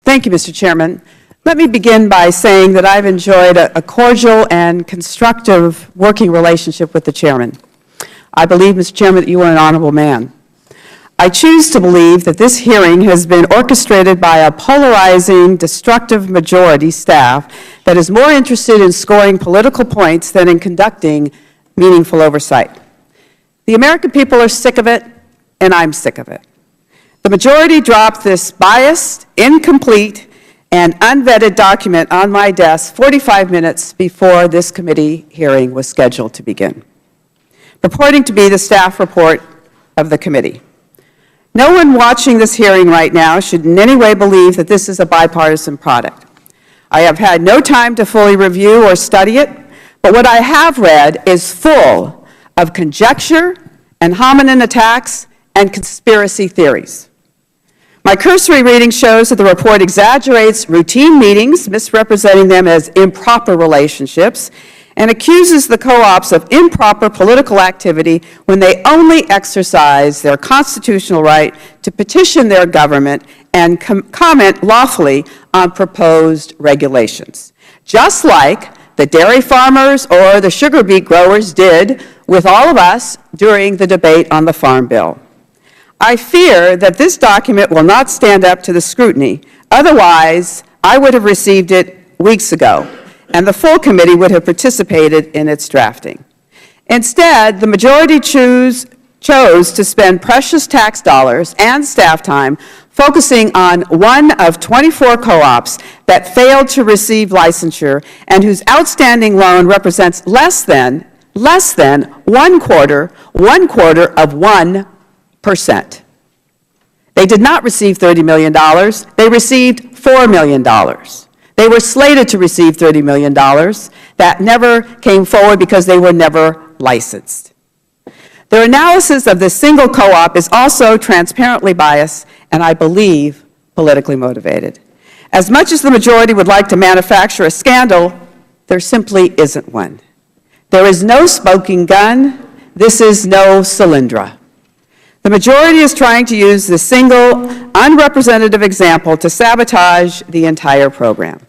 Thank you, Mr. Chairman. Let me begin by saying that I've enjoyed a cordial and constructive working relationship with the Chairman. I believe, Mr. Chairman, that you are an honorable man. I choose to believe that this hearing has been orchestrated by a polarizing, destructive majority staff that is more interested in scoring political points than in conducting meaningful oversight. The American people are sick of it, and I'm sick of it. The majority dropped this biased, incomplete, and unvetted document on my desk 45 minutes before this committee hearing was scheduled to begin, purporting to be the staff report of the committee. No one watching this hearing right now should in any way believe that this is a bipartisan product. I have had no time to fully review or study it, but what I have read is full of conjecture and hominin attacks and conspiracy theories. My cursory reading shows that the report exaggerates routine meetings, misrepresenting them as improper relationships, and accuses the co-ops of improper political activity when they only exercise their constitutional right to petition their government and comment lawfully on proposed regulations, just like the dairy farmers or the sugar beet growers did with all of us during the debate on the Farm Bill. I fear that this document will not stand up to the scrutiny. Otherwise, I would have received it weeks ago, and the full committee would have participated in its drafting. Instead, the majority chose to spend precious tax dollars and staff time focusing on one of 24 co-ops that failed to receive licensure and whose outstanding loan represents less than one quarter of 1%. They did not receive $30 million. They received $4 million. They were slated to receive $30 million. That never came forward because they were never licensed. Their analysis of this single co-op is also transparently biased and, I believe, politically motivated. As much as the majority would like to manufacture a scandal, there simply isn't one. There is no smoking gun. This is no Solyndra. The majority is trying to use this single, unrepresentative example to sabotage the entire program.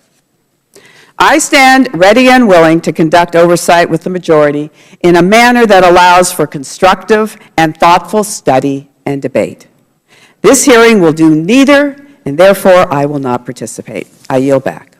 I stand ready and willing to conduct oversight with the majority in a manner that allows for constructive and thoughtful study and debate. This hearing will do neither, and therefore I will not participate. I yield back.